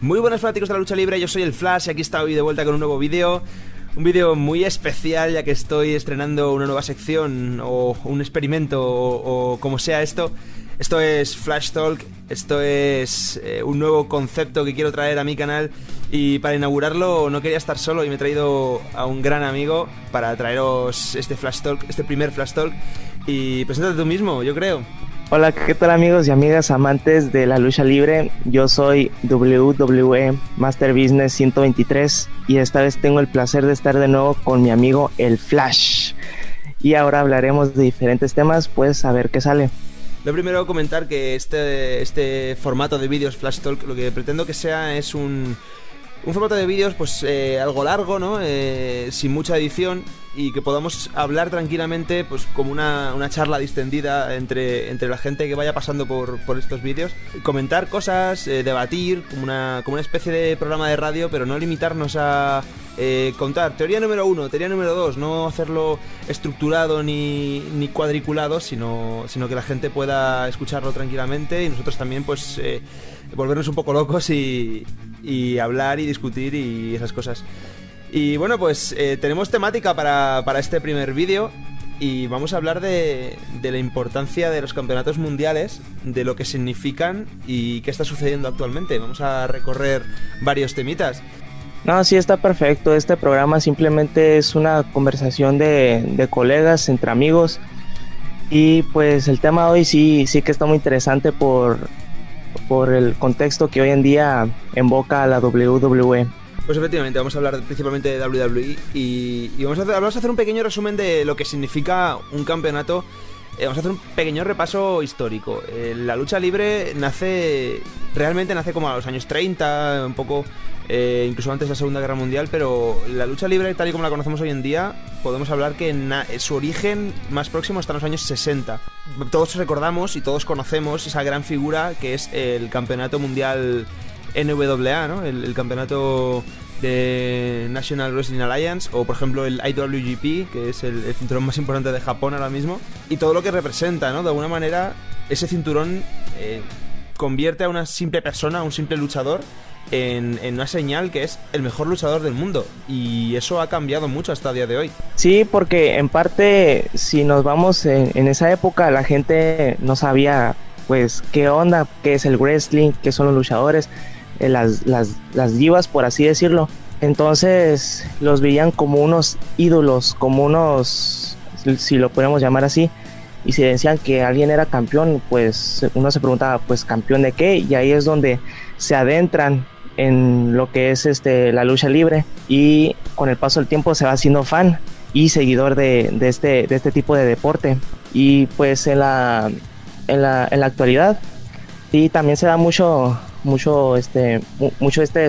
Muy buenas fanáticos de la lucha libre, yo soy el Flash y aquí está hoy de vuelta con un nuevo vídeo. Un vídeo muy especial ya que estoy estrenando una nueva sección o un experimento o como sea esto. Esto es Flash Talk, esto es un nuevo concepto que quiero traer a mi canal y para inaugurarlo no quería estar solo y me he traído a un gran amigo para traeros este Flash Talk, este primer Flash Talk. Y preséntate tú mismo, yo creo. Hola, ¿qué tal amigos y amigas amantes de la lucha libre? Yo soy WWE Master Business 123 y esta vez tengo el placer de estar de nuevo con mi amigo el Flash. Y ahora hablaremos de diferentes temas, pues a ver qué sale. Lo primero comentar que este formato de vídeos Flash Talk lo que pretendo que sea es un formato de vídeos pues algo largo, ¿no? Sin mucha edición y que podamos hablar tranquilamente pues como una charla distendida entre la gente que vaya pasando por estos vídeos, comentar cosas, debatir como una especie de programa de radio, pero no limitarnos a contar teoría número 1, teoría número 2, no hacerlo estructurado ni cuadriculado, sino que la gente pueda escucharlo tranquilamente y nosotros también pues volvernos un poco locos y hablar y discutir y esas cosas. Y bueno, pues tenemos temática para este primer vídeo y vamos a hablar de la importancia de los campeonatos mundiales, de lo que significan y qué está sucediendo actualmente. Vamos a recorrer varios temitas. No, sí, está perfecto. Este programa simplemente es una conversación de colegas, entre amigos. Y pues el tema de hoy sí que está muy interesante por el contexto que hoy en día invoca a la WWE. Pues efectivamente, vamos a hablar principalmente de WWE y vamos a hacer un pequeño resumen de lo que significa un campeonato. Vamos a hacer un pequeño repaso histórico. La lucha libre realmente nace como a los años 30, un poco incluso antes de la Segunda Guerra Mundial, pero la lucha libre tal y como la conocemos hoy en día, podemos hablar que su origen más próximo está en los años 60. Todos recordamos y todos conocemos esa gran figura que es el campeonato mundial NWA, ¿no? El campeonato de National Wrestling Alliance, o por ejemplo el IWGP, que es el cinturón más importante de Japón ahora mismo, y todo lo que representa, ¿no? De alguna manera ese cinturón convierte a una simple persona, a un simple luchador, en una señal que es el mejor luchador del mundo, y eso ha cambiado mucho hasta el día de hoy. Sí, porque en parte, si nos vamos en esa época, la gente no sabía pues qué onda, qué es el wrestling, qué son los luchadores, las divas, por así decirlo. Entonces los veían como unos ídolos, como unos, si lo podemos llamar así, y si decían que alguien era campeón, pues uno se preguntaba, pues ¿campeón de qué? Y ahí es donde se adentran en lo que es la lucha libre, y con el paso del tiempo se va haciendo fan y seguidor de este tipo de deporte. Y pues en la actualidad y también se da mucho este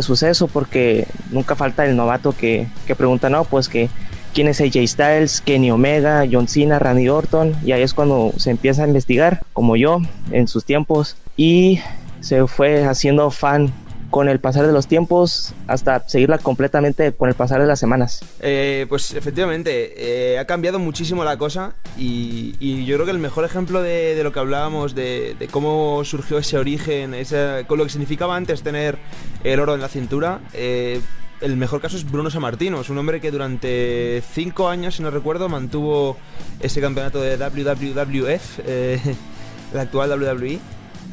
suceso, porque nunca falta el novato que pregunta, no, pues que quién es AJ Styles, Kenny Omega, John Cena, Randy Orton, y ahí es cuando se empieza a investigar, como yo en sus tiempos, y se fue haciendo fan con el pasar de los tiempos hasta seguirla completamente con el pasar de las semanas. Pues efectivamente, ha cambiado muchísimo la cosa y yo creo que el mejor ejemplo de lo que hablábamos, de cómo surgió ese origen, con lo que significaba antes tener el oro en la cintura, el mejor caso es Bruno Sammartino. Es un hombre que durante 5 años, si no recuerdo, mantuvo ese campeonato de WWF, la actual WWE,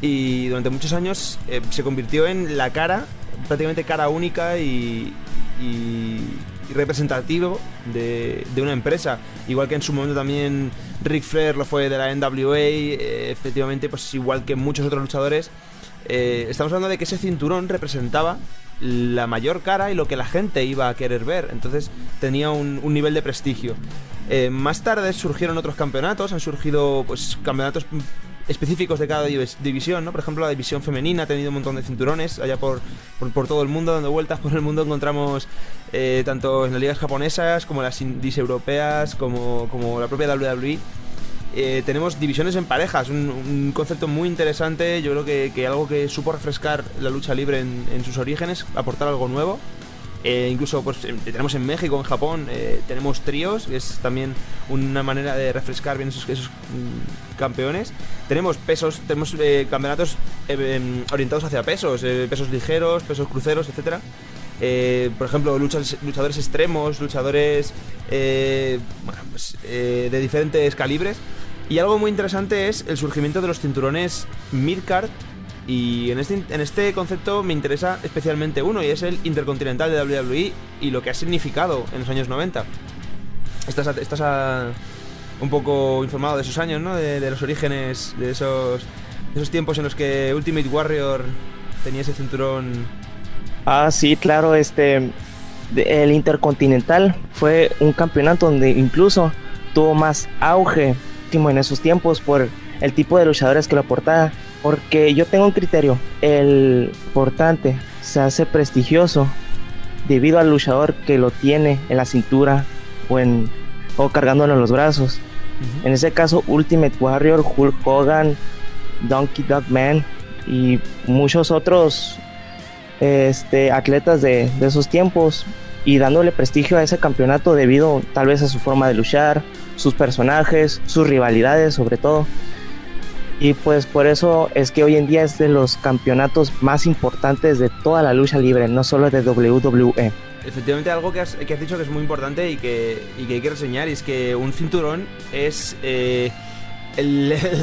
y durante muchos años se convirtió en la cara, prácticamente cara única y representativo de una empresa, igual que en su momento también Ric Flair lo fue de la NWA. Efectivamente, pues igual que muchos otros luchadores, estamos hablando de que ese cinturón representaba la mayor cara y lo que la gente iba a querer ver, entonces tenía un nivel de prestigio. Más tarde surgieron otros campeonatos, han surgido pues campeonatos específicos de cada división, ¿no? Por ejemplo, la división femenina ha tenido un montón de cinturones allá por todo el mundo, dando vueltas por el mundo. Encontramos tanto en las ligas japonesas como las indies europeas, como la propia WWE. Tenemos divisiones en parejas, un concepto muy interesante. Yo creo que algo que supo refrescar la lucha libre en sus orígenes, aportar algo nuevo. Incluso pues tenemos en México, en Japón, tenemos tríos, que es también una manera de refrescar bien esos campeones. Tenemos pesos, tenemos campeonatos orientados hacia pesos, pesos ligeros, pesos cruceros, etcétera. Por ejemplo, luchadores extremos, luchadores de diferentes calibres. Y algo muy interesante es el surgimiento de los cinturones midcard. Y en este concepto me interesa especialmente uno, y es el Intercontinental de WWE y lo que ha significado en los años 90. Estás un poco informado de esos años, ¿no? De los orígenes, de esos tiempos en los que Ultimate Warrior tenía ese cinturón. Sí, claro, el Intercontinental fue un campeonato donde incluso tuvo más auge en esos tiempos por el tipo de luchadores que lo portaban. Porque yo tengo un criterio, el portante se hace prestigioso debido al luchador que lo tiene en la cintura o cargándolo en los brazos. Uh-huh. En ese caso, Ultimate Warrior, Hulk Hogan, Donkey Dog Man y muchos otros atletas de esos tiempos, y dándole prestigio a ese campeonato debido tal vez a su forma de luchar, sus personajes, sus rivalidades sobre todo. Y pues por eso es que hoy en día es de los campeonatos más importantes de toda la lucha libre, no solo de WWE. Efectivamente, algo que has dicho que es muy importante y que hay que reseñar, y es que un cinturón es el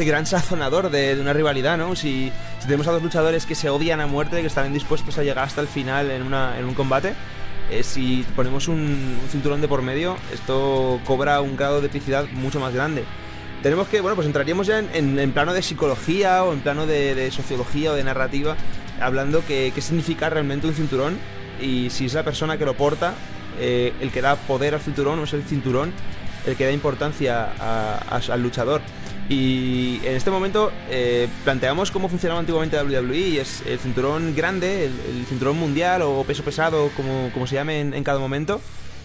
gran sazonador de una rivalidad, ¿no? Si tenemos a dos luchadores que se odian a muerte, que están dispuestos a llegar hasta el final en un combate, si ponemos un cinturón de por medio, esto cobra un grado de epicidad mucho más grande. Tenemos que, pues entraríamos ya en plano de psicología o en plano de sociología o de narrativa, hablando qué significa realmente un cinturón, y si es la persona que lo porta el que da poder al cinturón, o es el cinturón el que da importancia al luchador. Y en este momento planteamos cómo funcionaba antiguamente WWE, y es el cinturón grande, el cinturón mundial o peso pesado, como se llame en cada momento.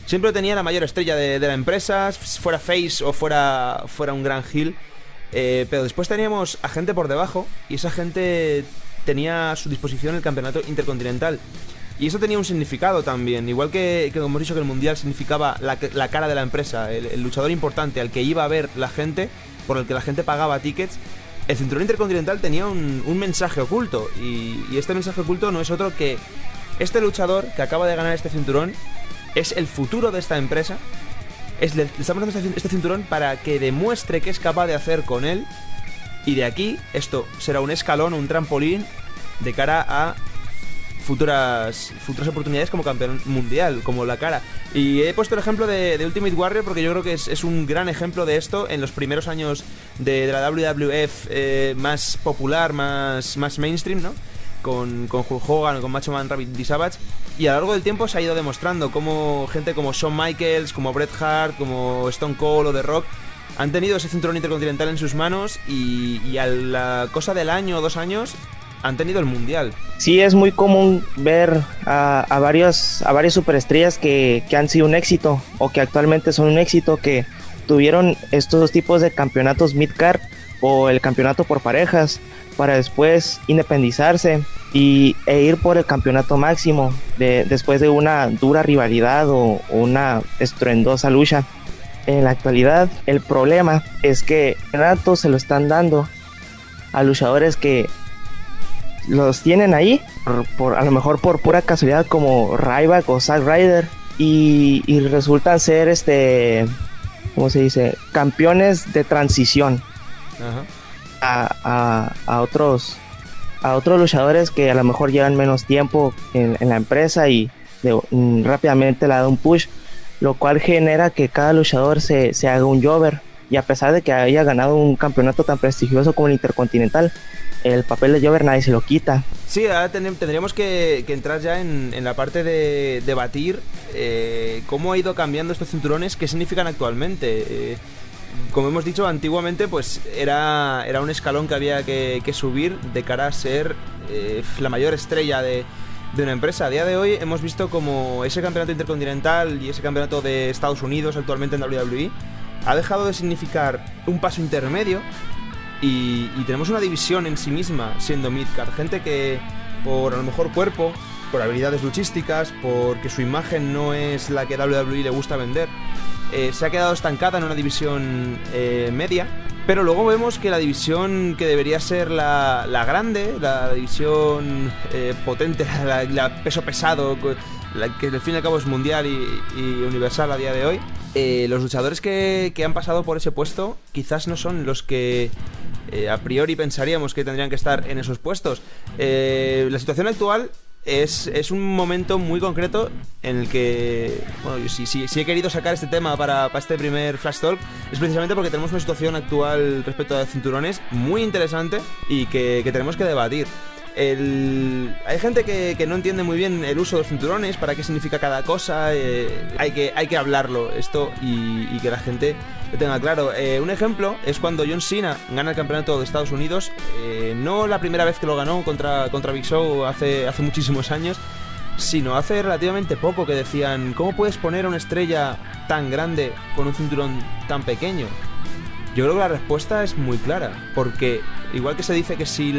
Siempre tenía la mayor estrella de la empresa, fuera face o fuera un gran heel, pero después teníamos a gente por debajo, y esa gente tenía a su disposición el campeonato intercontinental. Y eso tenía un significado también, igual que como hemos dicho que el mundial significaba la cara de la empresa, el luchador importante al que iba a ver la gente, por el que la gente pagaba tickets. El cinturón intercontinental tenía un mensaje oculto, y este mensaje oculto no es otro que este luchador que acaba de ganar este cinturón es el futuro de esta empresa. Le estamos dando este cinturón para que demuestre qué es capaz de hacer con él, y de aquí esto será un escalón, un trampolín de cara a futuras oportunidades como campeón mundial, como la cara. Y he puesto el ejemplo de Ultimate Warrior porque yo creo que es un gran ejemplo de esto en los primeros años de la WWF, más popular, más mainstream, ¿no? Con Hulk Hogan, con Macho Man Randy Savage, y a lo largo del tiempo se ha ido demostrando cómo gente como Shawn Michaels, como Bret Hart, como Stone Cold o The Rock han tenido ese cinturón intercontinental en sus manos, y a la cosa del año o 2 años han tenido el mundial. Sí, es muy común ver a varias superestrellas que han sido un éxito o que actualmente son un éxito, que tuvieron estos tipos de campeonatos midcard o el campeonato por parejas, para después independizarse e ir por el campeonato máximo después de una dura rivalidad o una estruendosa lucha. En la actualidad, el problema es que el campeonato se lo están dando a luchadores que los tienen ahí a lo mejor por pura casualidad, como Ryback o Zack Ryder, y resultan ser ¿cómo se dice? Campeones de transición. Ajá. A otros luchadores que a lo mejor llevan menos tiempo en la empresa, y rápidamente le da un push, lo cual genera que cada luchador se haga un jobber, y a pesar de que haya ganado un campeonato tan prestigioso como el Intercontinental, el papel de jobber nadie se lo quita. Sí, ahora tendríamos que entrar ya en la parte de debatir cómo ha ido cambiando estos cinturones, qué significan actualmente. Como hemos dicho, antiguamente pues era un escalón que había que subir de cara a ser la mayor estrella de una empresa. A día de hoy hemos visto como ese campeonato intercontinental y ese campeonato de Estados Unidos actualmente en WWE ha dejado de significar un paso intermedio, y tenemos una división en sí misma siendo midcard, gente que por a lo mejor cuerpo, por habilidades luchísticas, porque su imagen no es la que WWE le gusta vender, se ha quedado estancada en una división media. Pero luego vemos que la división que debería ser la grande, la división potente, la peso pesado, la que al fin y al cabo es mundial y universal a día de hoy, los luchadores que han pasado por ese puesto quizás no son los que a priori pensaríamos que tendrían que estar en esos puestos. La situación actual es un momento muy concreto en el que, bueno, yo sí he querido sacar este tema para este primer Flash Talk, es precisamente porque tenemos una situación actual respecto a cinturones muy interesante y que tenemos que debatir. Hay gente que no entiende muy bien el uso de los cinturones, para qué significa cada cosa. Hay que hablarlo esto y que la gente lo tenga claro. Un ejemplo es cuando John Cena gana el campeonato de Estados Unidos, no la primera vez que lo ganó contra Big Show hace muchísimos años, sino hace relativamente poco, que decían: ¿cómo puedes poner a una estrella tan grande con un cinturón tan pequeño? Yo creo que la respuesta es muy clara, porque igual que se dice que si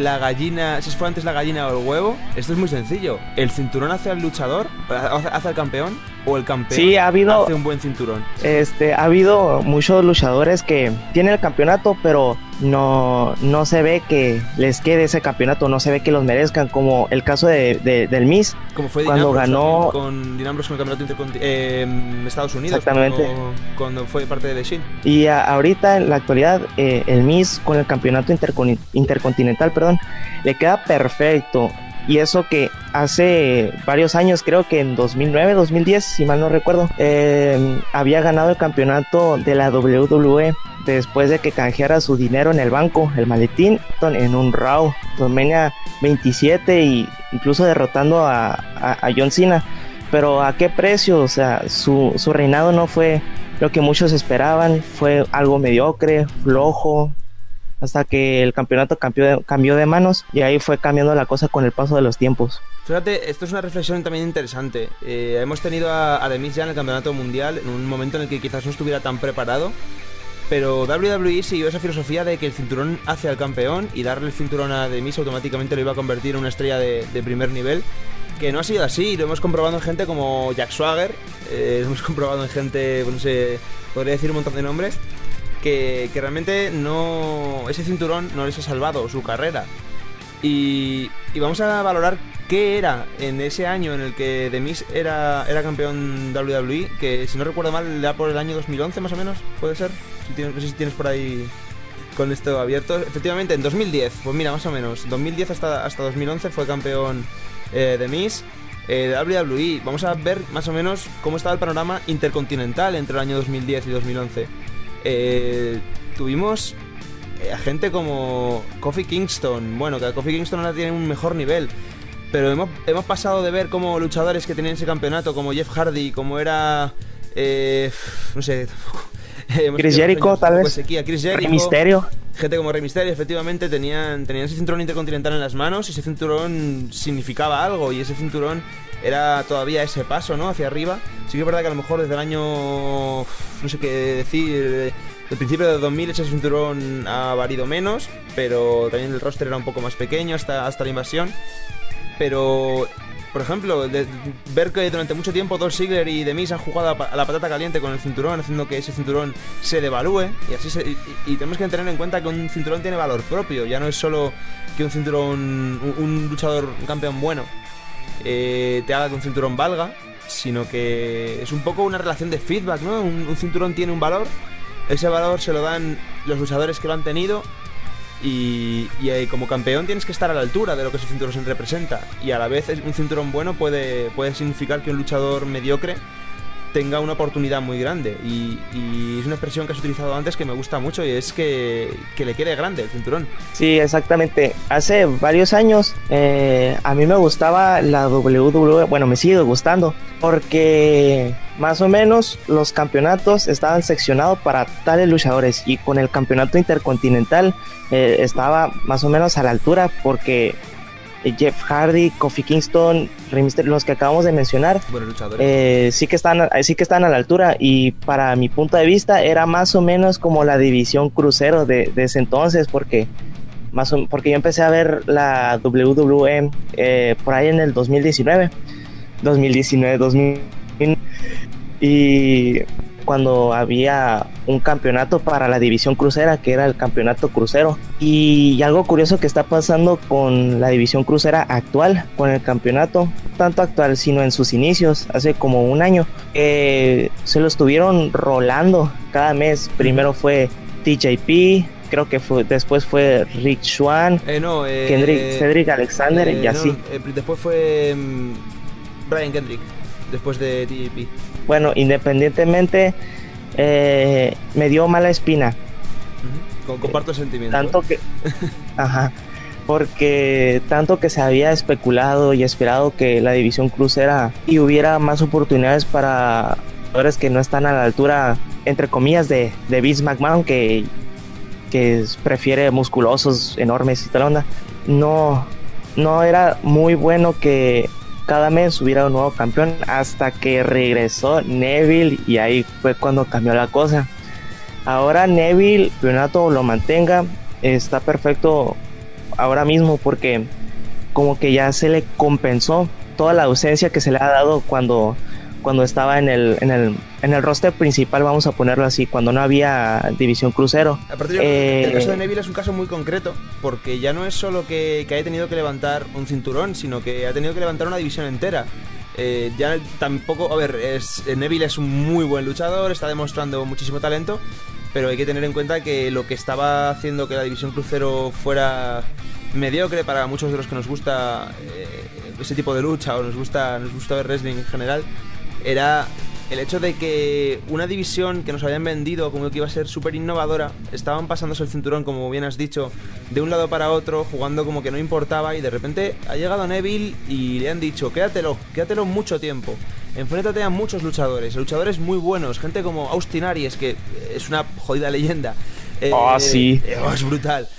fue antes la gallina o el huevo, esto es muy sencillo. ¿El cinturón hace al luchador, hace al campeón, o el campeón hace un buen cinturón? Ha habido muchos luchadores que tienen el campeonato, pero no se ve que les quede ese campeonato, no se ve que los merezcan, como el caso del Miz, como fue cuando ganó con Dean Ambrose con el campeonato Estados Unidos. Exactamente. Cuando fue parte de The Shield. Y ahorita en la actualidad el Miz con el campeonato intercontinental, le queda perfecto. Y eso que hace varios años, creo que en 2009, 2010, si mal no recuerdo, había ganado el campeonato de la WWE después de que canjeara su dinero en el banco, el maletín, en un Raw, WrestleMania 27, y incluso derrotando a John Cena. Pero ¿a qué precio? O sea, su reinado no fue lo que muchos esperaban, fue algo mediocre, flojo, hasta que el campeonato cambió de manos, y ahí fue cambiando la cosa con el paso de los tiempos. Fíjate, esto es una reflexión también interesante. Hemos tenido a The Miz ya en el campeonato mundial, en un momento en el que quizás no estuviera tan preparado, pero WWE siguió esa filosofía de que el cinturón hace al campeón, y darle el cinturón a The Miz automáticamente lo iba a convertir en una estrella de primer nivel, que no ha sido así. Lo hemos comprobado en gente como Jack Swagger, lo hemos comprobado en gente, no sé, podría decir un montón de nombres, que realmente ese cinturón no les ha salvado su carrera. Y vamos a valorar qué era en ese año en el que The Miz era campeón WWE, que si no recuerdo mal era por el año 2011 más o menos, puede ser, no sé si tienes por ahí con esto abierto. Efectivamente, en 2010, pues mira, más o menos 2010 hasta 2011 fue campeón The Miz de WWE. Vamos a ver más o menos cómo estaba el panorama intercontinental entre el año 2010 y 2011. Tuvimos a gente como Kofi Kingston. Bueno, que Kofi Kingston ahora tiene un mejor nivel, pero hemos pasado de ver como luchadores que tenían ese campeonato, como Jeff Hardy, como era no sé, Chris Jericho, tal vez Chris Jericho, Rey Mysterio. Gente como Rey Mysterio, efectivamente, tenían ese cinturón intercontinental en las manos, y ese cinturón significaba algo, y ese cinturón era todavía ese paso, ¿no?, hacia arriba. Sí que es verdad que a lo mejor desde el año, no sé qué decir, del principio de 2000 ese cinturón ha variado menos, pero también el roster era un poco más pequeño hasta la invasión. Pero, por ejemplo, ver que durante mucho tiempo Dolph Ziggler y The Miz han jugado a la patata caliente con el cinturón, haciendo que ese cinturón se devalúe, y tenemos que tener en cuenta que un cinturón tiene valor propio. Ya no es solo que un cinturón, un luchador, un campeón bueno, te haga que un cinturón valga, sino que es un poco una relación de feedback, ¿no? Un cinturón tiene un valor, ese valor se lo dan los luchadores que lo han tenido, y como campeón tienes que estar a la altura de lo que ese cinturón representa, y a la vez un cinturón bueno puede significar que un luchador mediocre tenga una oportunidad muy grande, y es una expresión que has utilizado antes que me gusta mucho, y es que le quede grande el cinturón. Sí, exactamente. Hace varios años a mí me gustaba la WWE, bueno, me sigue gustando, porque más o menos los campeonatos estaban seccionados para tales luchadores, y con el campeonato intercontinental estaba más o menos a la altura, porque Jeff Hardy, Kofi Kingston, Rey Mysterio, los que acabamos de mencionar, sí que están a la altura, y para mi punto de vista era más o menos como la división crucero de ese entonces, porque porque yo empecé a ver la WWE por ahí en el 2019, y cuando había un campeonato para la división crucera, que era el campeonato crucero. Y algo curioso que está pasando con la división crucera actual, con el campeonato, no tanto actual, sino en sus inicios, hace como un año, se lo estuvieron rolando cada mes. Primero fue TJP, creo que después fue Rick Swann, Cedric Alexander y así. Después fue Brian Kendrick, después de TJP. Bueno, independientemente, me dio mala espina. Comparto el sentimiento. Tanto que, porque tanto que se había especulado y esperado que la división crucera y hubiera más oportunidades para jugadores que no están a la altura, entre comillas, de Vince McMahon, que prefiere musculosos, enormes y tal onda. No era muy bueno que cada mes hubiera un nuevo campeón, hasta que regresó Neville y ahí fue cuando cambió la cosa. Ahora Neville, campeonato lo mantenga, está perfecto ahora mismo, porque como que ya se le compensó toda la ausencia que se le ha dado cuando estaba en el roster principal, vamos a ponerlo así, cuando no había división crucero. Aparte, yo creo que el caso de Neville es un caso muy concreto, porque ya no es solo que haya tenido que levantar un cinturón, sino que ha tenido que levantar una división entera. Ya tampoco, a ver, Neville es un muy buen luchador, está demostrando muchísimo talento, pero hay que tener en cuenta que lo que estaba haciendo que la división crucero fuera mediocre para muchos de los que nos gusta ese tipo de lucha, o nos gusta ver wrestling en general, era el hecho de que una división que nos habían vendido como que iba a ser súper innovadora, estaban pasándose el cinturón, como bien has dicho, de un lado para otro, jugando como que no importaba, y de repente ha llegado Neville y le han dicho, quédatelo mucho tiempo, enfréntate a muchos luchadores muy buenos, gente como Austin Aries, que es una jodida leyenda. Sí. Es brutal.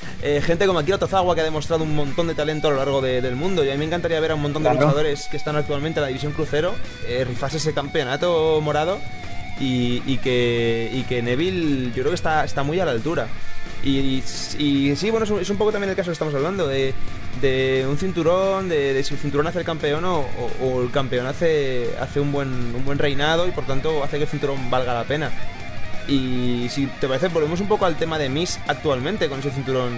Gente como Akira Tozawa, que ha demostrado un montón de talento a lo largo del mundo. Y a mí me encantaría ver a un montón de luchadores que están actualmente en la división crucero rifarse ese campeonato morado. Y que Neville, yo creo que está muy a la altura. Y sí, bueno, es un poco también el caso que estamos hablando de un cinturón, de si el cinturón hace el campeón o el campeón hace un buen reinado, y por tanto hace que el cinturón valga la pena. Y si te parece, volvemos un poco al tema de Miz actualmente con ese cinturón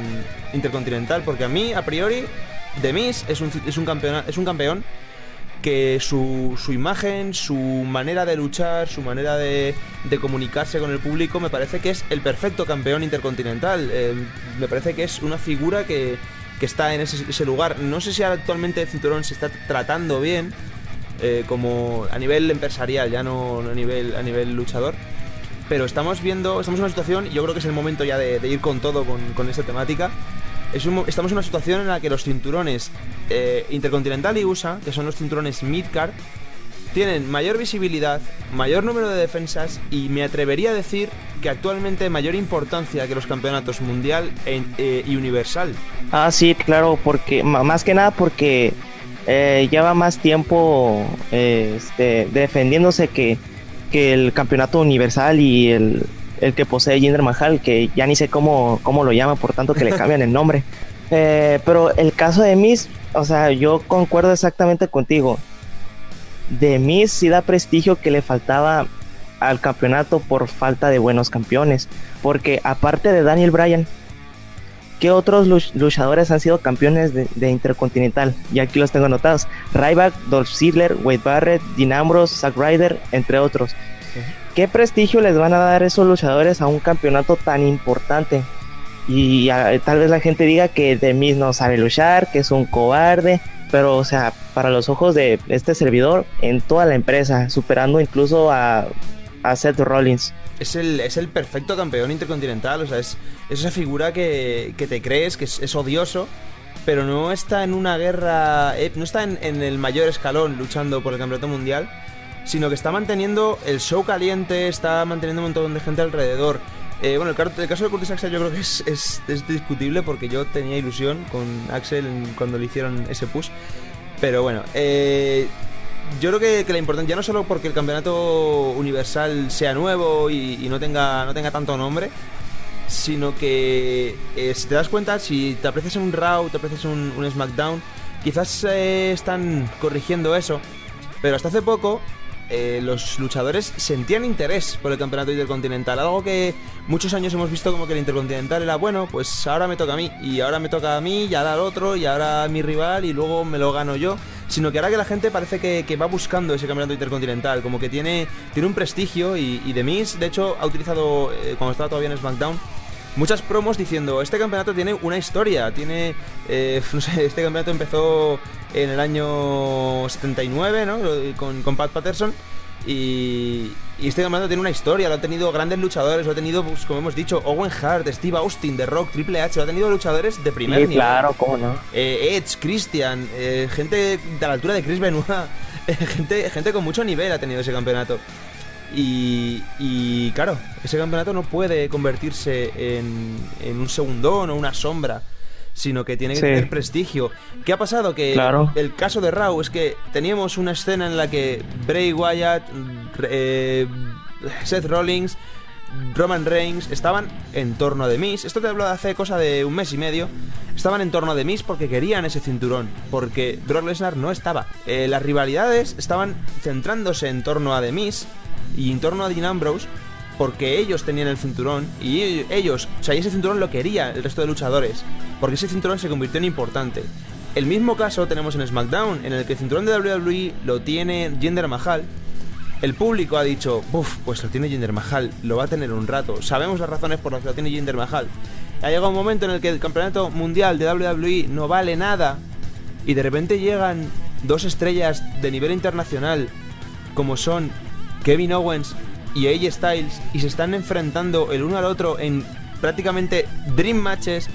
intercontinental, porque a mí, a priori, The Miz es un campeón que su imagen, su manera de luchar, su manera de comunicarse con el público, me parece que es el perfecto campeón intercontinental. Me parece que es una figura que está en ese lugar. No sé si actualmente el cinturón se está tratando bien, como a nivel empresarial, ya no a nivel luchador. Pero estamos en una situación, y yo creo que es el momento ya de ir con todo con esta temática. Estamos en una situación en la que los cinturones Intercontinental y USA, que son los cinturones Midcard, tienen mayor visibilidad, mayor número de defensas, y me atrevería a decir que actualmente mayor importancia que los campeonatos mundial y universal. Sí, claro, porque más que nada porque lleva más tiempo defendiéndose que el campeonato universal y el que posee Jinder Mahal, que ya ni sé cómo lo llama, por tanto que le cambian el nombre. Pero el caso de Miz, o sea, yo concuerdo exactamente contigo. De Miz sí da prestigio que le faltaba al campeonato por falta de buenos campeones, porque aparte de Daniel Bryan, ¿qué otros luchadores han sido campeones de Intercontinental? Y aquí los tengo anotados: Ryback, Dolph Ziggler, Wade Barrett, Dean Ambrose, Zack Ryder, entre otros. ¿Qué prestigio les van a dar esos luchadores a un campeonato tan importante? Y tal vez la gente diga que The Miz no sabe luchar, que es un cobarde, pero o sea, para los ojos de este servidor, en toda la empresa, superando incluso a Seth Rollins. Es el perfecto campeón intercontinental, o sea, es esa figura que te crees que es odioso, pero no está en una guerra, no está en el mayor escalón luchando por el campeonato mundial, sino que está manteniendo el show caliente, está manteniendo un montón de gente alrededor. Bueno, el caso de Curtis Axel yo creo que es discutible, porque yo tenía ilusión con Axel cuando le hicieron ese push, pero bueno, yo creo que la importancia, ya no solo porque el campeonato universal sea nuevo y no tenga tanto nombre, sino que si te das cuenta, si te aprecias un Raw, te aprecias un SmackDown, quizás están corrigiendo eso, pero hasta hace poco los luchadores sentían interés por el campeonato intercontinental, algo que muchos años hemos visto como que el intercontinental era, bueno, pues ahora me toca a mí, y ahora me toca a mí, y ahora al otro, y ahora a mi rival, y luego me lo gano yo, sino que ahora que la gente parece que va buscando ese campeonato intercontinental, como que tiene un prestigio, y The Miz, de hecho, ha utilizado, cuando estaba todavía en SmackDown, muchas promos diciendo, este campeonato tiene una historia, tiene, no sé, este campeonato empezó en el año 79, ¿no? Con Pat Patterson, y este campeonato tiene una historia, lo han tenido grandes luchadores, lo ha tenido, pues, como hemos dicho, Owen Hart, Steve Austin, The Rock, Triple H, lo ha tenido luchadores de primer nivel. Claro, cómo no. Edge, Christian, gente de la altura de Chris Benoit, gente con mucho nivel ha tenido ese campeonato. Y claro, ese campeonato no puede convertirse en un segundón o una sombra, sino que tiene que tener prestigio. ¿Qué ha pasado? Que el caso de Raw es que teníamos una escena en la que Bray Wyatt, Seth Rollins, Roman Reigns estaban en torno a The Miz. Esto te hablo de hace cosa de un mes y medio. Estaban en torno a The Miz porque querían ese cinturón, porque Brock Lesnar no estaba. Las rivalidades estaban centrándose en torno a The Miz y en torno a Dean Ambrose, porque ellos tenían el cinturón y ellos, o sea, y ese cinturón lo quería el resto de luchadores, porque ese cinturón se convirtió en importante. El mismo caso tenemos en SmackDown, en el que el cinturón de WWE lo tiene Jinder Mahal. El público ha dicho, pues lo tiene Jinder Mahal, lo va a tener un rato, sabemos las razones por las que lo tiene Jinder Mahal. Ha llegado un momento en el que el campeonato mundial de WWE no vale nada, y de repente llegan dos estrellas de nivel internacional, como son Kevin Owens y AJ Styles, y se están enfrentando el uno al otro en prácticamente dream matches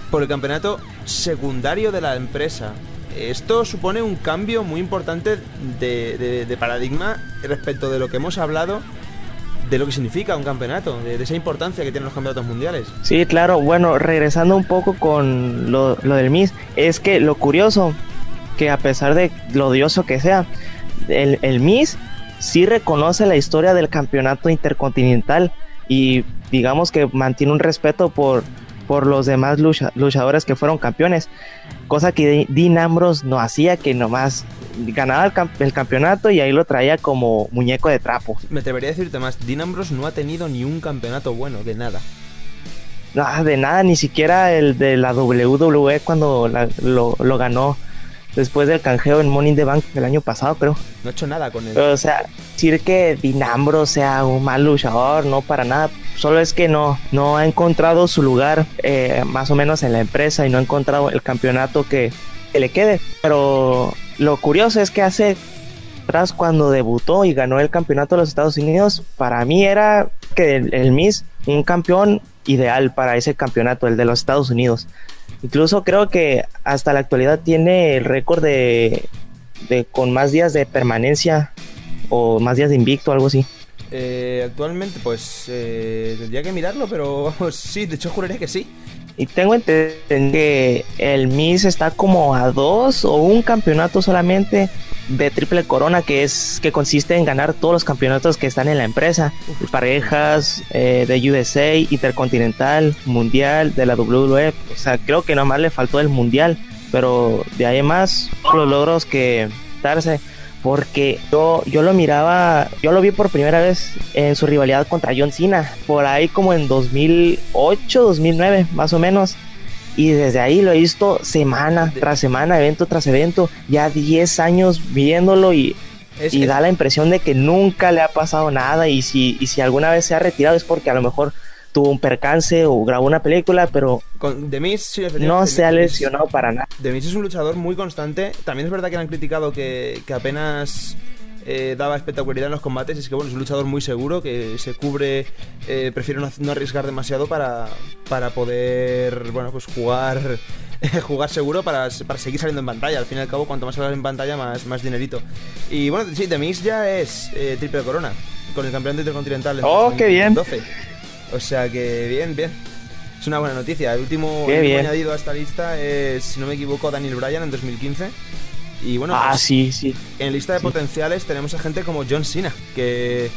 por el campeonato secundario de la empresa. Esto supone un cambio muy importante de paradigma respecto de lo que hemos hablado, de lo que significa un campeonato, de esa importancia que tienen los campeonatos mundiales. Sí, claro. Bueno, regresando un poco con lo del Miz, es que lo curioso, que a pesar de lo odioso que sea, el Miz sí reconoce la historia del campeonato intercontinental y digamos que mantiene un respeto por los demás luchadores que fueron campeones, cosa que Dean Ambrose no hacía, que nomás ganaba el campeonato y ahí lo traía como muñeco de trapo. Me atrevería a decirte más, Dean Ambrose no ha tenido ni un campeonato bueno, de nada. No, de nada, ni siquiera el de la WWE cuando lo ganó después del canjeo en Money in the Bank del año pasado, creo. No ha hecho nada con él. O sea, decir que Dean Ambrose sea un mal luchador, no, para nada. Solo es que no ha encontrado su lugar más o menos en la empresa y no ha encontrado el campeonato que le quede. Pero lo curioso es que hace atrás, cuando debutó y ganó el campeonato de los Estados Unidos, para mí era que el Miz, un campeón ideal para ese campeonato, el de los Estados Unidos. Incluso creo que hasta la actualidad tiene el récord de con más días de permanencia o más días de invicto, algo así. Actualmente pues tendría que mirarlo, pero vamos, sí, de hecho juraría que sí. Y tengo entendido que el Miz está como a 2 o un campeonato solamente de triple corona, que consiste en ganar todos los campeonatos que están en la empresa, parejas, de USA, intercontinental, mundial, de la WWE. O sea, creo que nomás le faltó el mundial, pero de ahí más los logros que darse, porque yo lo vi por primera vez en su rivalidad contra John Cena, por ahí como en 2008, 2009 más o menos, y desde ahí lo he visto semana tras semana, evento tras evento, ya 10 años viéndolo, y da la impresión de que nunca le ha pasado nada, y si alguna vez se ha retirado es porque a lo mejor tuvo un percance o grabó una película, pero con The Miz, sí, no se ha lesionado para nada. The Miz es un luchador muy constante. También es verdad que le han criticado que apenas daba espectacularidad en los combates. Es que bueno, es un luchador muy seguro, que se cubre, prefiere no arriesgar demasiado para poder, bueno, pues jugar seguro para seguir saliendo en pantalla. Al fin y al cabo, cuanto más sales en pantalla, más dinerito. Y bueno, sí, The Miz ya es triple corona con el campeonato intercontinental en 2012. O sea que bien. Es una buena noticia. El último añadido a esta lista es, si no me equivoco, Daniel Bryan en 2015. Y bueno, pues, sí. en lista de potenciales tenemos a gente como John Cena, que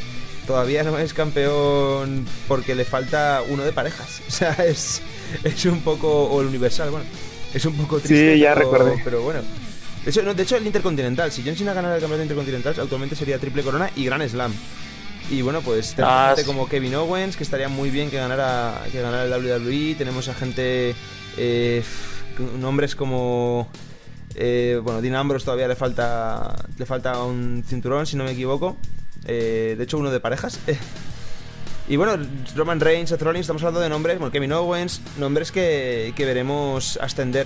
todavía no es campeón porque le falta uno de parejas. O sea, es un poco... O el Universal, bueno. Es un poco triste. Sí, ya recordé. Pero bueno. De hecho, el Intercontinental. Si John Cena ganara el campeonato Intercontinental, actualmente sería Triple Corona y Grand Slam. Y bueno, pues tenemos gente como Kevin Owens, que estaría muy bien que ganara el WWE. Tenemos a gente... nombres como... Dean Ambrose todavía le falta un cinturón, si no me equivoco. De hecho, uno de parejas. Y bueno, Roman Reigns, Seth Rollins, estamos hablando de nombres, bueno, Kevin Owens, nombres que veremos ascender.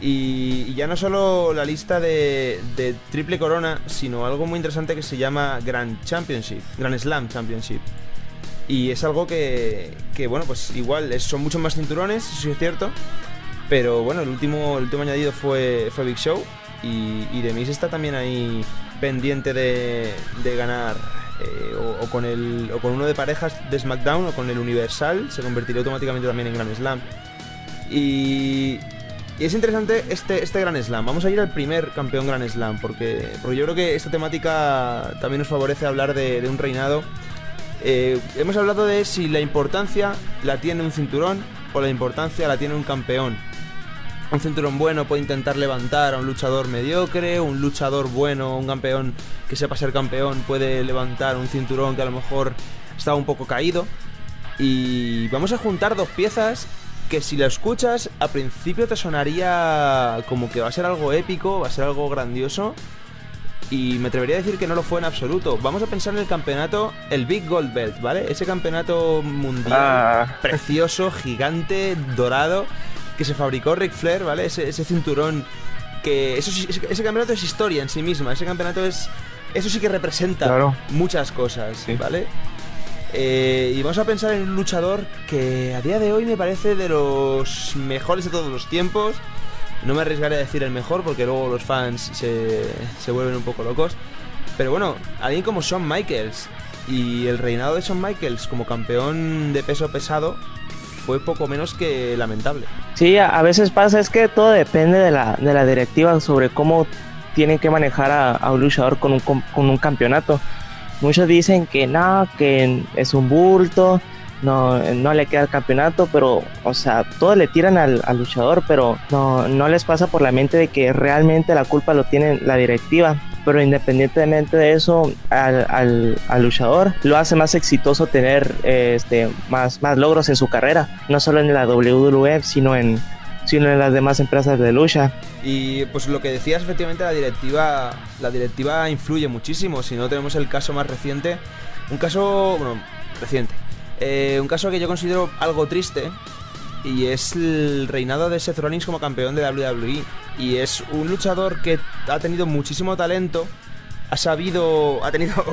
Y ya no solo la lista de Triple Corona, sino algo muy interesante que se llama Grand Slam Championship. Y es algo que bueno, pues igual son muchos más cinturones, eso sí es cierto. Pero bueno, el último añadido fue Big Show. Y The Miz está también ahí pendiente de ganar o con uno de parejas de SmackDown o con el Universal. Se convertiría automáticamente también en Grand Slam. Y es interesante este Grand Slam. Vamos a ir al primer campeón Grand Slam, porque yo creo que esta temática también nos favorece hablar de un reinado. Hemos hablado de si la importancia la tiene un cinturón o la importancia la tiene un campeón. Un cinturón bueno puede intentar levantar a un luchador mediocre, un luchador bueno, un campeón que sepa ser campeón puede levantar un cinturón que a lo mejor estaba un poco caído. Y vamos a juntar dos piezas que si la escuchas a principio te sonaría como que va a ser algo épico, va a ser algo grandioso, y me atrevería a decir que no lo fue en absoluto. Vamos a pensar en el campeonato, el Big Gold Belt, ¿vale? Ese campeonato mundial precioso, gigante, dorado, que se fabricó Ric Flair, ¿vale? Ese cinturón que... Ese campeonato es historia en sí misma. Ese campeonato es... Eso sí que representa muchas cosas, sí. ¿Vale? Y vamos a pensar en un luchador que a día de hoy me parece de los mejores de todos los tiempos. No me arriesgaré a decir el mejor porque luego los fans se vuelven un poco locos. Pero bueno, alguien como Shawn Michaels. Y el reinado de Shawn Michaels como campeón de peso pesado fue poco menos que lamentable. Sí, a veces pasa, es que todo depende de la directiva sobre cómo tienen que manejar a un luchador con un campeonato. Muchos dicen que no, que es un bulto, no le queda el campeonato, pero, o sea, todos le tiran al luchador, pero no les pasa por la mente de que realmente la culpa lo tiene la directiva. Pero independientemente de eso, al luchador lo hace más exitoso tener más logros en su carrera, no solo en la WWE, sino en las demás empresas de lucha. Y pues lo que decías, efectivamente la directiva influye muchísimo. Si no, tenemos el caso más reciente, un caso que yo considero algo triste, y es el reinado de Seth Rollins como campeón de WWE. Y es un luchador que ha tenido muchísimo talento, ha tenido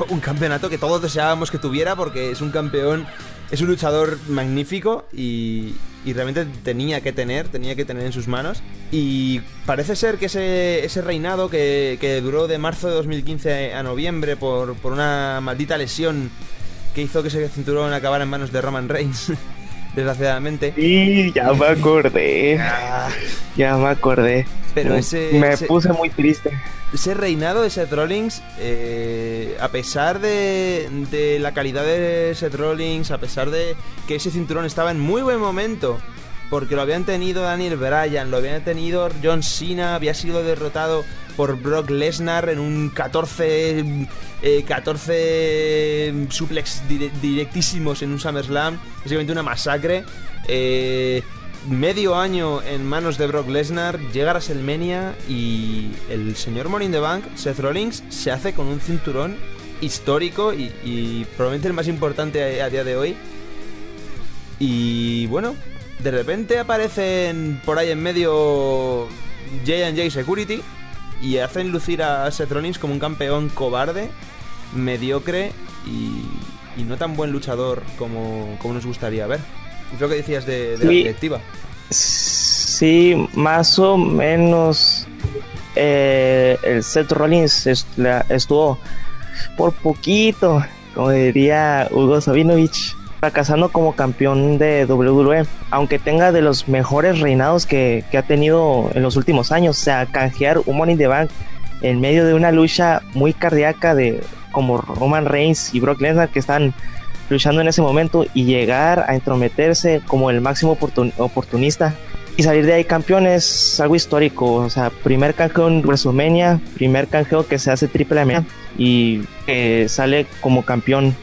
un campeonato que todos deseábamos que tuviera, porque es un campeón, es un luchador magnífico y realmente tenía que tener en sus manos. Y parece ser que ese reinado que duró de marzo de 2015 a noviembre por una maldita lesión que hizo que ese cinturón acabara en manos de Roman Reigns, desgraciadamente. Sí, ya me acordé. Pero me puse muy triste. Ese reinado de Seth Rollins, a pesar de la calidad de Seth Rollins, a pesar de que ese cinturón estaba en muy buen momento, porque lo habían tenido Daniel Bryan, lo habían tenido John Cena, había sido derrotado por Brock Lesnar en un 14 suplex directísimos en un SummerSlam, básicamente una masacre. Medio año en manos de Brock Lesnar, llega a WrestleMania y el señor Money in the Bank, Seth Rollins, se hace con un cinturón histórico y probablemente el más importante a día de hoy. Y bueno, de repente aparecen por ahí en medio J&J Security y hacen lucir a Seth Rollins como un campeón cobarde, mediocre y no tan buen luchador como nos gustaría ver. Es lo que decías de la directiva. Sí, más o menos. El Seth Rollins estuvo por poquito, como diría Hugo Sabinovich, fracasando como campeón de WWE, aunque tenga de los mejores reinados que ha tenido en los últimos años. O sea, canjear un Money in the Bank en medio de una lucha muy cardíaca de como Roman Reigns y Brock Lesnar, que están luchando en ese momento, y llegar a entrometerse como el máximo oportunista y salir de ahí campeón es algo histórico. O sea, primer canjeo en WrestleMania, primer canjeo que se hace triple amenaza y sale como campeón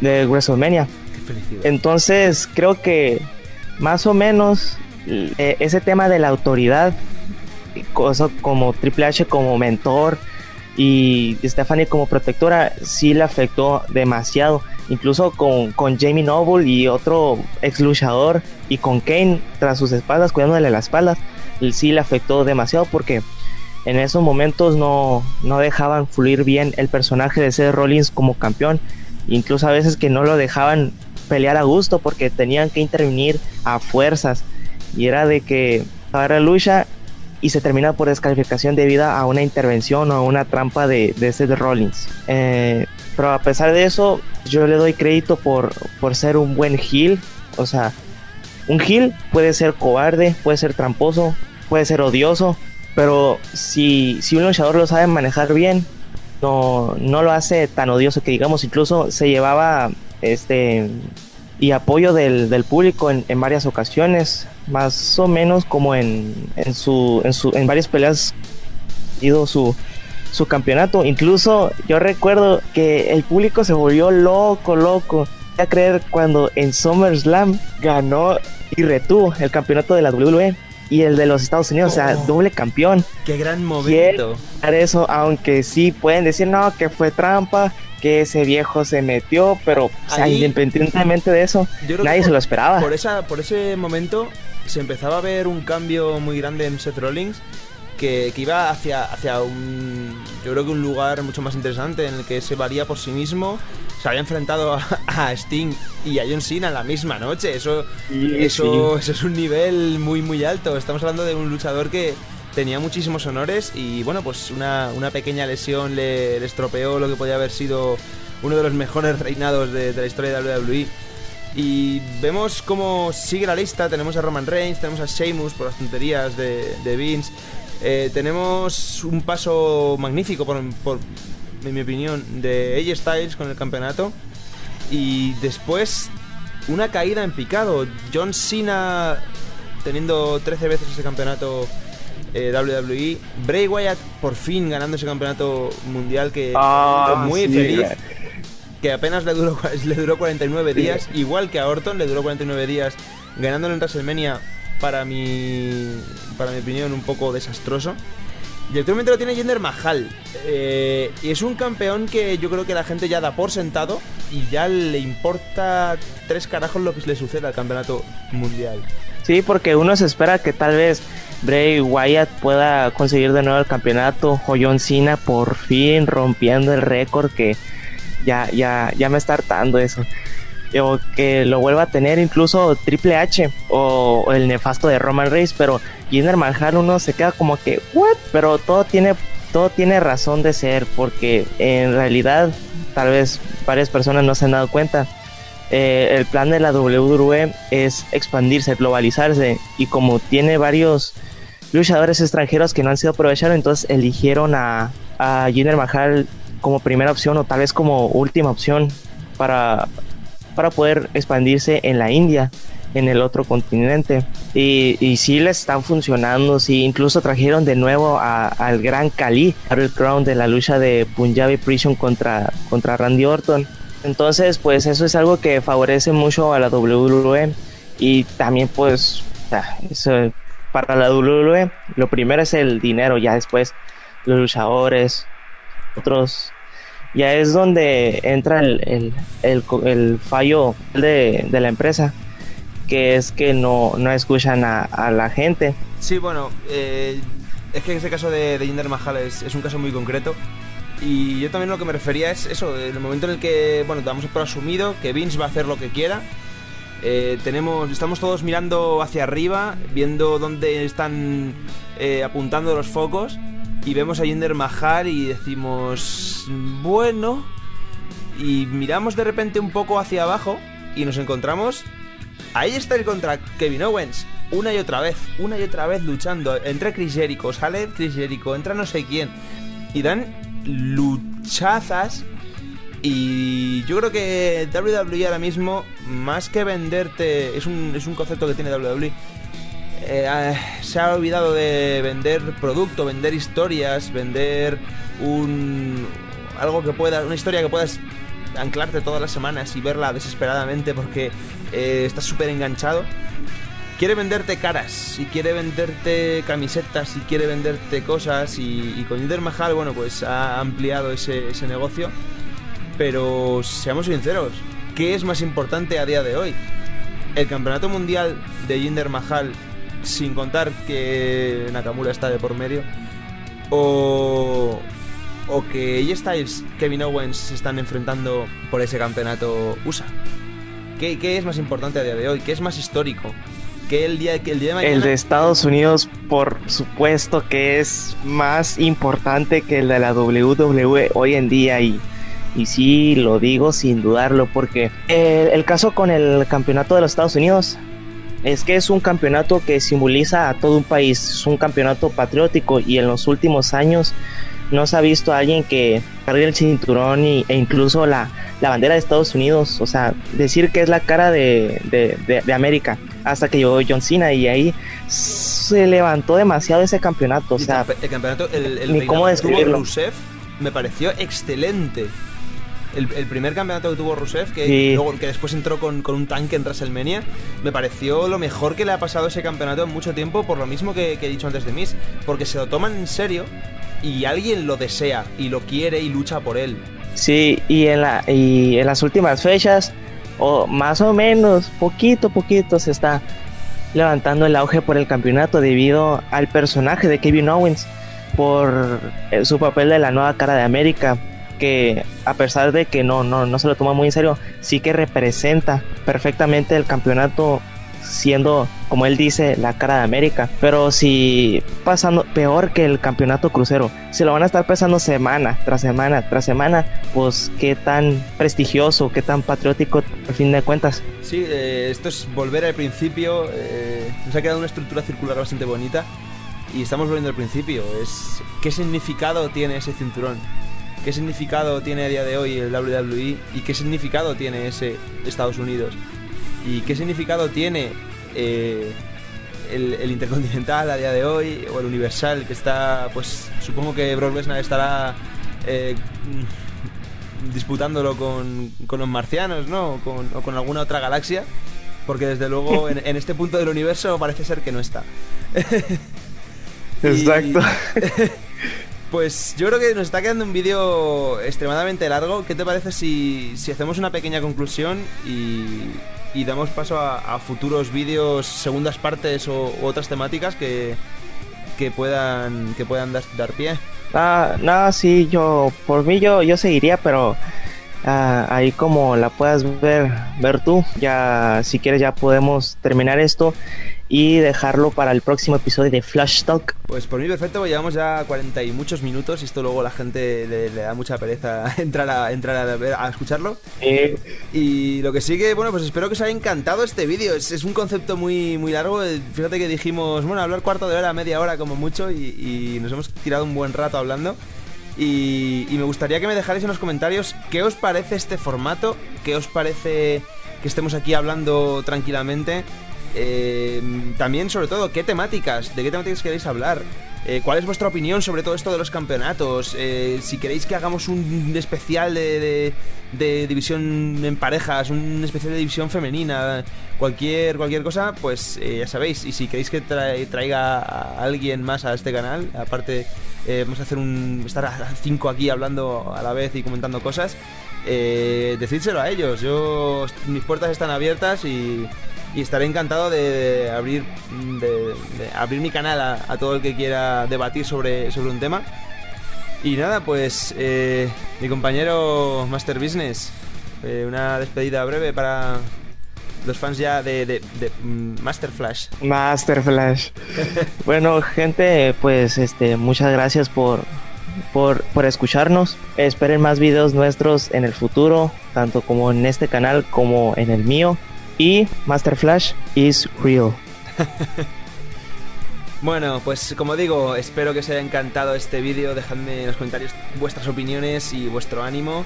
de WrestleMania. Qué felicidad. Entonces creo que más o menos ese tema de la autoridad, cosa como Triple H como mentor y Stephanie como protectora, sí le afectó demasiado. Incluso con Jamie Noble y otro ex luchador, y con Kane tras sus espaldas, cuidándole las espaldas, sí le afectó demasiado, porque en esos momentos no dejaban fluir bien el personaje de Seth Rollins como campeón. Incluso a veces que no lo dejaban pelear a gusto porque tenían que intervenir a fuerzas, y era de que agarra lucha y se termina por descalificación debido a una intervención o a una trampa de Seth Rollins. Pero a pesar de eso, yo le doy crédito por ser un buen heel. O sea, un heel puede ser cobarde, puede ser tramposo, puede ser odioso, pero si un luchador lo sabe manejar bien, no lo hace tan odioso que digamos. Incluso se llevaba y apoyo del público en varias ocasiones, más o menos como en varias peleas ido su campeonato. Incluso yo recuerdo que el público se volvió loco a creer cuando en SummerSlam ganó y retuvo el campeonato de la WWE y el de los Estados Unidos. O sea, doble campeón. Qué gran momento. Eso, aunque sí pueden decir no, que fue trampa, que ese viejo se metió, pero o sea, independientemente de eso, nadie se lo esperaba. Por ese momento se empezaba a ver un cambio muy grande en Seth Rollins, que iba hacia yo creo que un lugar mucho más interesante, en el que se valía por sí mismo. Se había enfrentado a Sting y a John Cena en la misma noche. Eso es un nivel muy muy alto. Estamos hablando de un luchador que tenía muchísimos honores, y bueno, pues una pequeña lesión le estropeó lo que podía haber sido uno de los mejores reinados de la historia de WWE. Y vemos cómo sigue la lista. Tenemos a Roman Reigns, tenemos a Sheamus por las tonterías de Vince. Tenemos un paso magnífico, en mi opinión, de AJ Styles con el campeonato. Y después una caída en picado. John Cena teniendo 13 veces ese campeonato WWE. Bray Wyatt por fin ganando ese campeonato mundial, que fue muy feliz. Que apenas le duró 49 días. Igual que a Orton le duró 49 días ganándolo en WrestleMania. Para mi opinión, un poco desastroso. Y actualmente lo tiene Jinder Mahal, y es un campeón que yo creo que la gente ya da por sentado y ya le importa 3 carajos lo que le suceda al campeonato mundial. Sí, porque uno se espera que tal vez Bray Wyatt pueda conseguir de nuevo el campeonato, o John Cena por fin rompiendo el récord, que ya me está hartando eso. O que lo vuelva a tener incluso Triple H o el nefasto de Roman Reigns. Pero Jinder Mahal, uno se queda como que ¿what? Pero todo tiene razón de ser, porque en realidad tal vez varias personas no se han dado cuenta. El plan de la WWE es expandirse, globalizarse, y como tiene varios luchadores extranjeros que no han sido aprovechados, entonces eligieron a Jinder Mahal como primera opción, o tal vez como última opción, para poder expandirse en la India, en el otro continente. Y sí les están funcionando. Sí, incluso trajeron de nuevo al gran Khali, Battle Crown, de la lucha de Punjabi Prison contra Randy Orton. Entonces pues eso es algo que favorece mucho a la WWE. Y también pues eso, para la WWE lo primero es el dinero, ya después los luchadores, otros. Ya es donde entra el fallo de la empresa, que es que no escuchan a la gente. Sí, bueno, es que este caso de Jinder Mahal es un caso muy concreto. Y yo también lo que me refería es eso, el momento en el que, bueno, damos por asumido que Vince va a hacer lo que quiera. Estamos todos mirando hacia arriba, viendo dónde están apuntando los focos. Y vemos a Jinder Mahal y decimos, bueno, y miramos de repente un poco hacia abajo y nos encontramos, ahí está el contra Kevin Owens, una y otra vez luchando. Entra Chris Jericho, sale Chris Jericho, entra no sé quién. y dan luchazas. Y yo creo que WWE ahora mismo, más que venderte, es un concepto que tiene WWE, se ha olvidado de vender producto, vender historias, vender una historia que puedas anclarte todas las semanas y verla desesperadamente porque estás súper enganchado. Quiere venderte caras, y quiere venderte camisetas, y quiere venderte cosas, y con Jinder Mahal, bueno, pues ha ampliado ese negocio. Pero seamos sinceros, ¿qué es más importante a día de hoy? ¿El campeonato mundial de Jinder Mahal, sin contar que Nakamura está de por medio? ¿O que AJ Styles, Kevin Owens se están enfrentando por ese campeonato USA? ¿Qué es más importante a día de hoy? ¿Qué es más histórico? Que el día de mañana... El de Estados Unidos, por supuesto que es más importante que el de la WWE hoy en día, y sí lo digo sin dudarlo, porque el caso con el campeonato de los Estados Unidos es que es un campeonato que simboliza a todo un país, es un campeonato patriótico, y en los últimos años no se ha visto a alguien que cargue el cinturón e incluso la bandera de Estados Unidos, o sea, decir que es la cara de América, hasta que llegó John Cena, y ahí se levantó demasiado ese campeonato, o sea, el campeonato, ni cómo describirlo. Rusev me pareció excelente. El primer campeonato que tuvo Rusev, que después entró con un tanque en WrestleMania, me pareció lo mejor que le ha pasado a ese campeonato en mucho tiempo, por lo mismo que he dicho antes de Miz, porque se lo toman en serio y alguien lo desea y lo quiere y lucha por él. Sí, y en las últimas fechas, o más o menos, poquito se está levantando el auge por el campeonato debido al personaje de Kevin Owens, por su papel de la nueva cara de América, que a pesar de que no se lo toma muy en serio, sí que representa perfectamente el campeonato, siendo, como él dice, la cara de América. Pero si pasando peor que el campeonato crucero, si lo van a estar pesando semana tras semana, pues qué tan prestigioso, qué tan patriótico al fin de cuentas. Sí, esto es volver al principio. Nos ha quedado una estructura circular bastante bonita y estamos volviendo al principio. Es ¿qué significado tiene ese cinturón? ¿Qué significado tiene a día de hoy el WWE? ¿Y qué significado tiene ese Estados Unidos? ¿Y qué significado tiene el Intercontinental a día de hoy? O el Universal, que está, pues supongo que Brock Lesnar estará disputándolo con los marcianos, ¿no? O con alguna otra galaxia, porque desde luego en este punto del universo parece ser que no está. Exacto. Pues yo creo que nos está quedando un vídeo extremadamente largo. ¿Qué te parece si hacemos una pequeña conclusión y damos paso a futuros vídeos, segundas partes o otras temáticas que puedan dar pie? Sí, por mí yo seguiría, pero ahí como la puedas ver tú, ya si quieres ya podemos terminar esto y dejarlo para el próximo episodio de Flash Talk. Pues por mí perfecto, llevamos ya 40 y muchos minutos y esto luego la gente le da mucha pereza entrar a escucharlo. Y lo que sí que, bueno, pues espero que os haya encantado este vídeo. Es un concepto muy, muy largo. Fíjate que dijimos, bueno, hablar cuarto de hora, media hora como mucho, y nos hemos tirado un buen rato hablando. Y me gustaría que me dejarais en los comentarios qué os parece este formato, qué os parece que estemos aquí hablando tranquilamente. También, sobre todo, de qué temáticas queréis hablar, cuál es vuestra opinión sobre todo esto de los campeonatos, si queréis que hagamos un especial de división en parejas, un especial de división femenina, cualquier cosa, pues ya sabéis. Y si queréis que traiga a alguien más a este canal, aparte vamos a hacer estar a 5 aquí hablando a la vez y comentando cosas, decídselo a ellos. Mis puertas están abiertas y estaré encantado de abrir mi canal a todo el que quiera debatir sobre un tema. Y nada, pues mi compañero Master Business, una despedida breve para los fans ya de Master Flash. Bueno, gente, pues muchas gracias por escucharnos. Esperen más videos nuestros en el futuro, tanto como en este canal como en el mío. Y Master Flash is real. Bueno, pues como digo, espero que os haya encantado este vídeo. Dejadme en los comentarios vuestras opiniones y vuestro ánimo,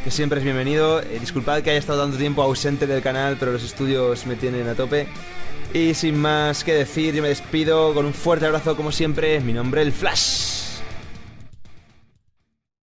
que siempre es bienvenido. Disculpad que haya estado tanto tiempo ausente del canal, pero los estudios me tienen a tope. Y sin más que decir, yo me despido con un fuerte abrazo como siempre. Mi nombre es el Flash.